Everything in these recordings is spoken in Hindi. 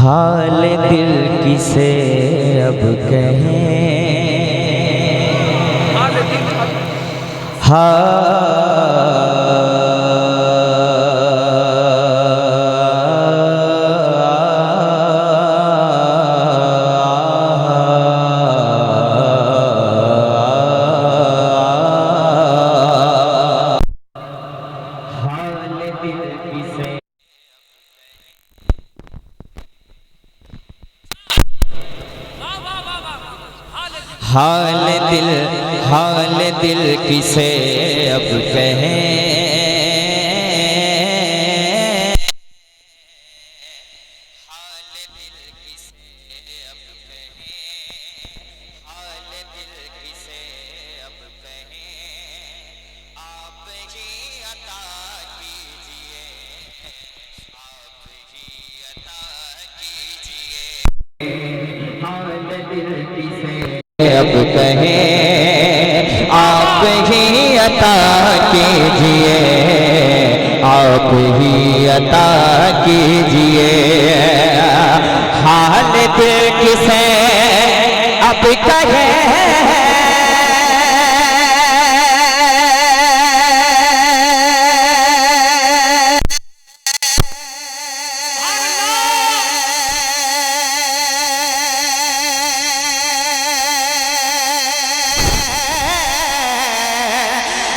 हाल दिल किसे अब कहें, हाल दिल किसे अब कहें। अब कहें आप ही अता कीजिए, आप ही अता कीजिए। हाल दिल किसे अब कहें,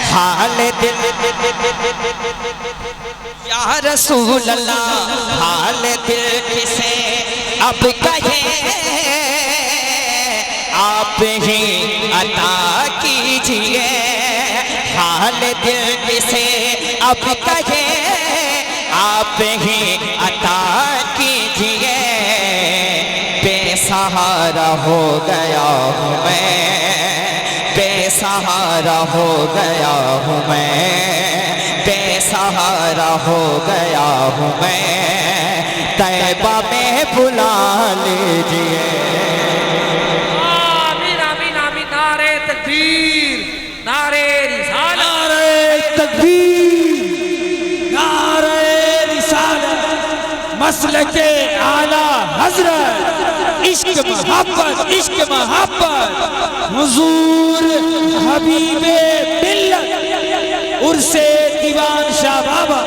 हाल दिल या रसूल अल्लाह, हाल दिल किसे अब कहें, आप ही अता कीजिए। हाल दिल किसे अब कहें, आप ही अता कीजिए। बेसहारा हो गया हूँ मैं, बेसहारा हो गया हूँ मैं, बेसहारा हो गया हूँ मैं। तैबा में बुला लीजिए। आमीन आमीन आमीन। नारे तकबीर, नारे रिसालत, नारे तकबीर, नारे रिसालत, मसलके आला हजरत, इश्क मोहब्बत, इश्क मोहब्बत, हुजूर हबीबे मिल्लत, उर्से दीवान शाह बाबा।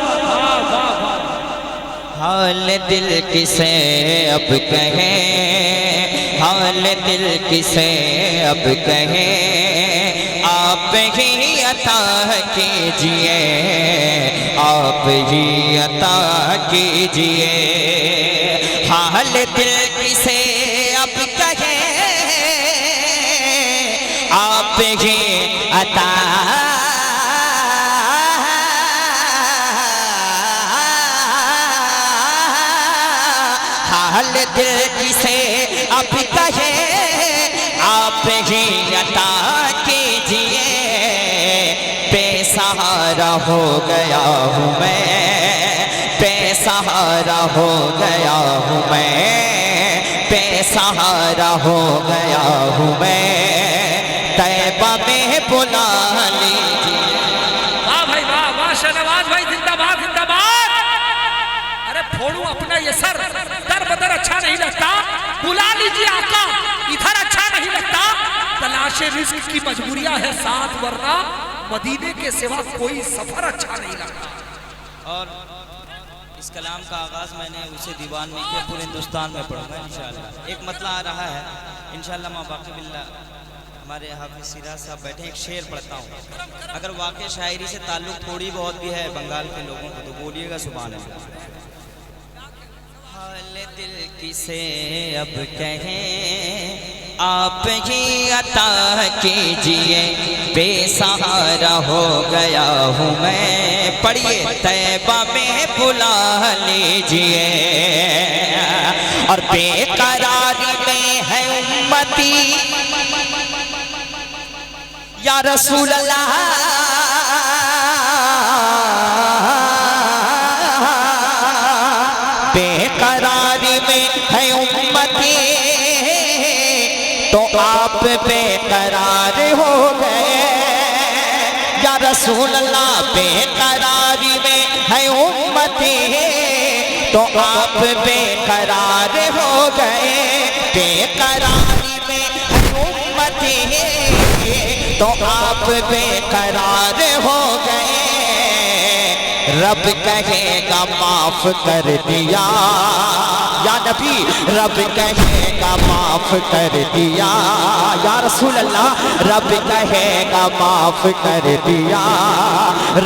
हाल दिल किसे अब कहें, हाल दिल किसे अब कहें। आप ही अता कीजिए, आप ही अता कीजिए। हाल दिल किसे अब कहें, आप ही अता। हाल दिल किसे अब कहें, आप ही अता कीजिए। बेसहारा हो गया हूँ मैं, बेसहारा हो गया हूँ मैं, बेसहारा हो गया हूँ मैं। तैबा में बुला लीजिए। वाह भाई वाह, वाह शहनवाज भाई, जिंदाबाद जिंदाबाद। अरे फोड़ू अपना ये सर, दर बदर अच्छा नहीं लगता, बुला लीजिए आका, इधर अच्छा नहीं लगता। तलाशे रिस्क की मजबूरियां है साथ, वरना मदीने के सिवा कोई सफर अच्छा नहीं लगता। और इस कलाम का आगाज़ मैंने उसे दीवान में किया, पूरे हिंदुस्तान में पढ़ूंगा इंशाअल्लाह। एक मतला आ रहा है इंशाअल्लाह, माँ बाकी बिल्ला हमारे हाफिज सिराज साहब बैठे, एक शेर पढ़ता हूँ। अगर वाक़ई शायरी से ताल्लुक़ थोड़ी बहुत भी है बंगाल के लोगों को तो बोलिएगा सुभान अल्लाह। हाल दिल किसे अब कहें, आप ही अता कीजिए। बेसहारा हो गया हूँ मैं, पढ़िए। तैबा में बुला लीजिए। और बेकरारी में है उम्मती या रसूल अल्लाह, बेकरारी में है उम्मती, तो आप बेकरार हो गए या रसूल अल्लाह। बेकरारी में है उम्मती, तो आप बेकरार तो आप बेकरार हो गए, रब कहेगा माफ कर दिया, या नबी रब कहेगा माफ कर दिया, या रसूल अल्लाह रब कहेगा माफ कर दिया,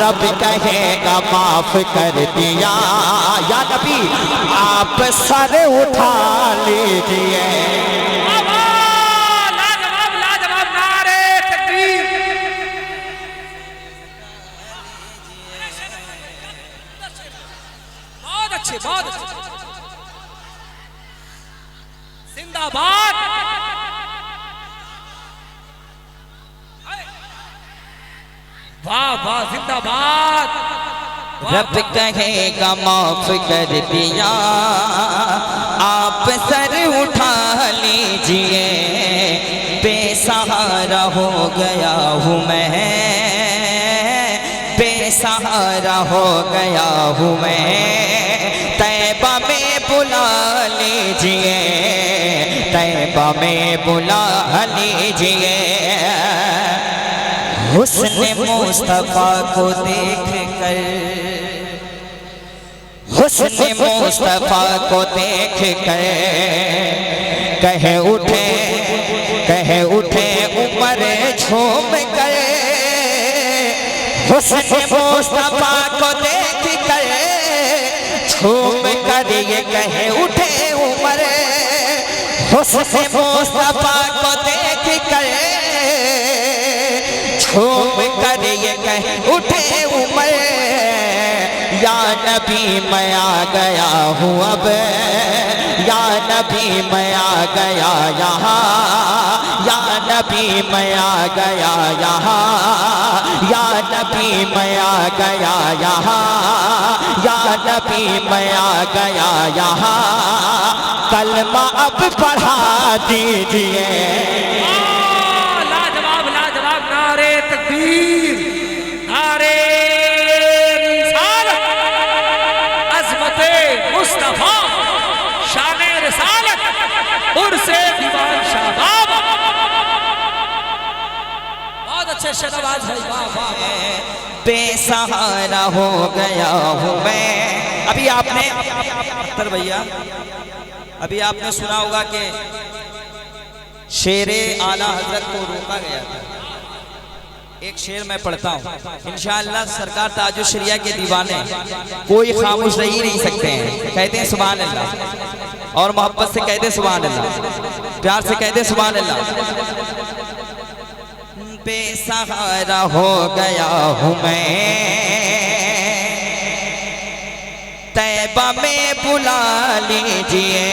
रब कहेगा माफ कर दिया, या नबी आप सर उठा लीजिए। लाजवाब लाजवाब नारे तकबीर। बहुत अच्छे बहुत अच्छे। जिंदाबाद। वाह वाह जिंदाबाद। रब कहेगा माफ कर दिया, आप सर उठा लीजिए, बेसहारा हो गया हूँ मैं, बेसहारा हो गया हूँ मैं, तैबा में बुला लीजिए, तैबा में बुला लीजिए। हुस्न मुस्तफा को देख कर, हुस्न मुस्तफा को देख कर कहे उठे उमर झूम कर, हुस्न मुस्तफा को देख कर झूम कर ये कहे उठे उमर, हुस्न मुस्तफा को देख कर झूम कर ये कह उठे उमर, या नबी मैं आ गया हूँ अब, या नबी मैं आ गया यहाँ, या नबी मैं आ गया यहाँ, या नबी मैं आ गया यहाँ, या नबी मैं आ गया यहाँ, कलमा अब पढ़ा दीजिए। नारे तकबीर, नारे रिसालत, अज़मते मुस्तफा, शाने रिसालत, उर्से दीवान शाबाब। बहुत अच्छे शहनाज भाई, वाह वाह। बेसहारा हो गया हूँ मैं। अभी आपने अख्तर भैया अभी आपने सुना होगा कि शेरे आला हजरत को रोका गया था। एक शेर मैं पढ़ता हूँ, इंशाअल्लाह सरकार ताजुश शरिया के दीवाने कोई खामोश रह ही नहीं सकते हैं। कहते हैं सुभान अल्लाह, और मोहब्बत से कहते सुभान अल्लाह, प्यार से कहते सुभान अल्लाह। बेसहारा हो गया हूँ मैं, तैबा में बुला लीजिए।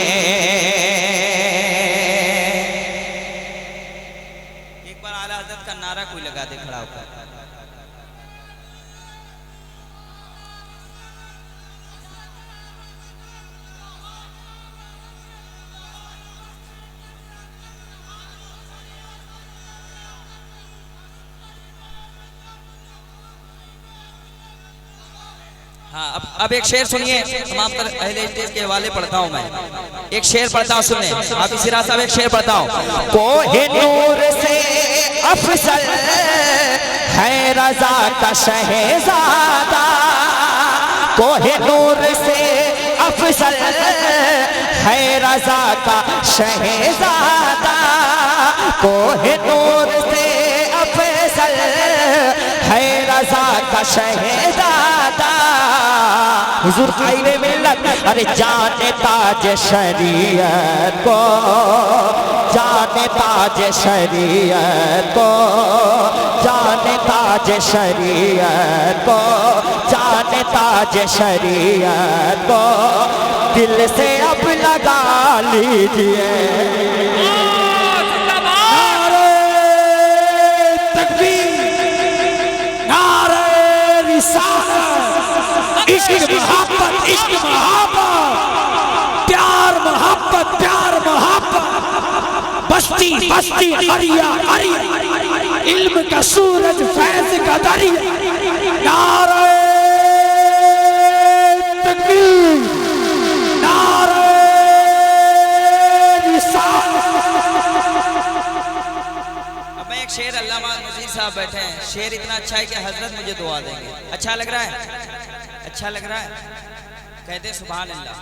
एक बार आला हज़रत का नारा कोई लगा दे खड़ा होकर। हाँ, अब एक शेर सुनिए, तमाम तर अहले स्टेज के हवाले पढ़ता हूँ मैं। एक शेर पढ़ता हूँ, सुनिए। आप सिरा साहब एक शेर पढ़ता हूँ। कोहिनूर से अफसल है रजा का शहजादा, कोहिनूर से अफसल है रजा का शहजादा, कोहिनूर से अफसल है रजा का शहजादा। हुजूर आईने मिल्लत, अरे जाने ताज शरीयत को, जाने ताज शरीयत को, जाने ताज शरीयत को, जाने ताज शरीयत को, दिल से अब लगा लीजिए। इश्क मोहब्बत, इश्क मोहब्बत, प्यार मोहब्बत, प्यार मोहब्बत, बस्ती बस्ती अरिया अरिया, इल्म का सूरज फैज़ का दरिया। नारे तकबीर, नारे रिसालत। अब मैं एक शेर अल्लामा नज़ीर साहब बैठे हैं, शेर इतना अच्छा है कि हजरत मुझे दुआ देंगे। अच्छा लग रहा है? अच्छा लग रहा है? कहते हैं सुभान अल्लाह।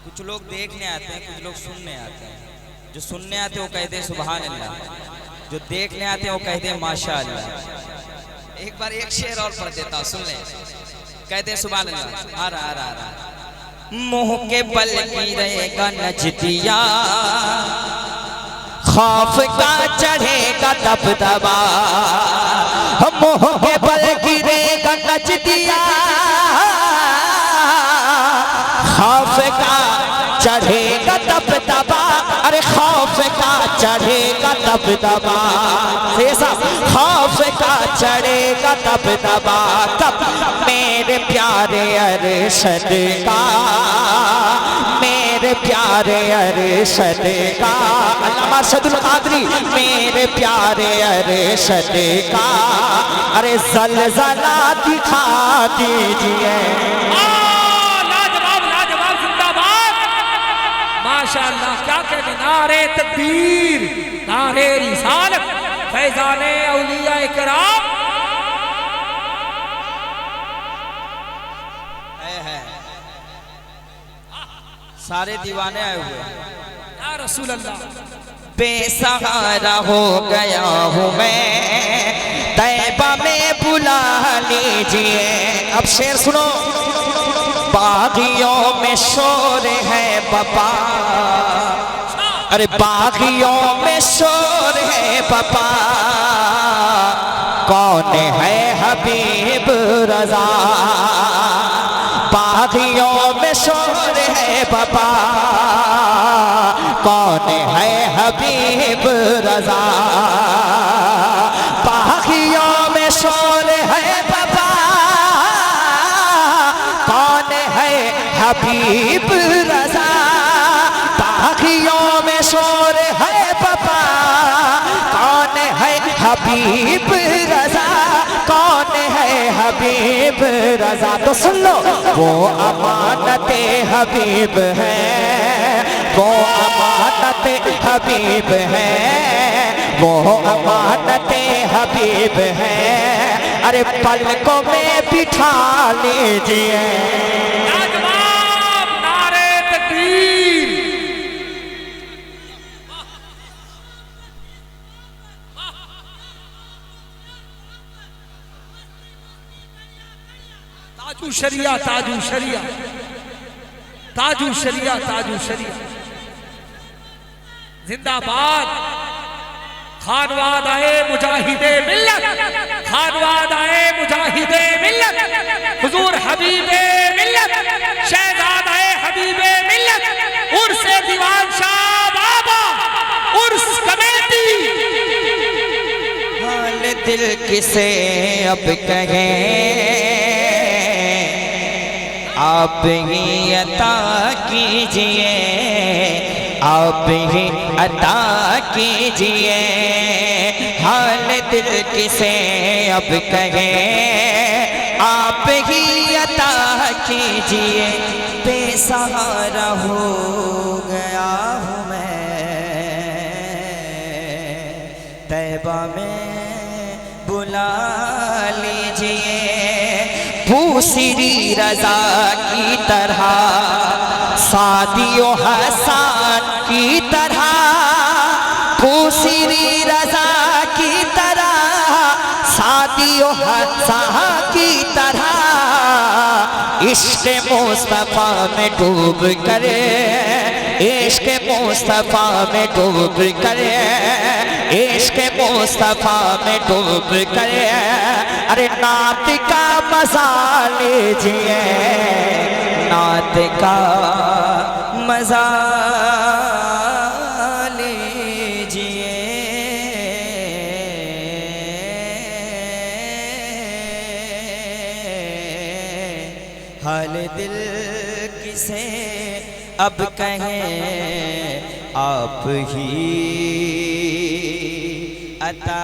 कुछ लोग देखने आते हैं, कुछ लोग सुनने आते हैं। जो सुनने आते हैं वो कहते हैं सुभान अल्लाह, जो देखने आते हैं वो कहते हैं माशा अल्लाह। एक बार एक शेर और पढ़ देता हूं, सुन ले। कहते हैं सुभान अल्लाह। आ रहा आ रहा आ रहा। मुंह के बल गिरेगा नजदिया, खौफ का चढ़ेगा दबदबा। मुंह के बल गिरेगा नजदिया, खौफ का चढ़ेगा दबदबा। अरे खौफ का चढ़ेगा दबदबा, खौफ का चढ़ेगा दबदबा। कब मेरे प्यारे अरशद का, मेरे प्यारे अरशद का, अल्लामा अरशदुल कादरी, मेरे प्यारे अरशद का। अरे ज़लज़ला दिखा दीजिए। माशाअल्लाह, क्या कहते, नारे तकबीर, नारे रिसालत, फैज़ाने औलिया इकराम। है सारे दीवाने आए हुए हैं। या रसूल अल्लाह। बेसहारा हो गया हूँ मैं, तैबा में बुला लीजिए। अब शेर सुनो। बागियों में शोर है बाबा, अरे बागियों में शोर है बाबा। कौन है हबीब रजा, बागियों में शोर है बाबा। कौन है हबीब रजा, बागियों में शोर है बाबा। कौन है हबीब रजा, बागियों में शोर है बाबा। कौन है हबीब रजा, कौन है हबीब रजा। तो सुन लो, वो अमानते हबीब है, वो अमानते हबीब है, वो अमानते हबीब है। अरे पलकों में बिठा लीजिए। नारे तकबीर। ताजू शरिया, ताजू शरिया, ताजू शरिया, ताजू शरिया जिंदाबाद। खानवाद आए मुजाहिदे मिल्लत, खानवाद आए मुजाहिदे मिल्लत। हुजूर हबीबे मिल्लत, शहजाद आए हबीबे मिल्लत। उर्से दीवान शाह बाबा, उर्स कमेटी। हाल दिल किसे अब कहें, आप ही अता कीजिए, आप ही अता कीजिए। हाल दिल किसे अब कहें, आप ही अता कीजिए। बेसहारा हो गया हूँ मैं, तैबा में बुला लीजिए। भूसिरी रजा की तरह, सादियो हसन की तरह, भूसिरी रजा की तरह, सादियो हसन की तरह। इश्क मुस्तफा में डूब कर, इश्क मुस्तफा में डूब कर, इश्क मुस्तफा में डूब कर। अरे नात का मजा लीजिए, नात का मजा लीजिए। हाल दिल किसे अब कहें, आप ही अता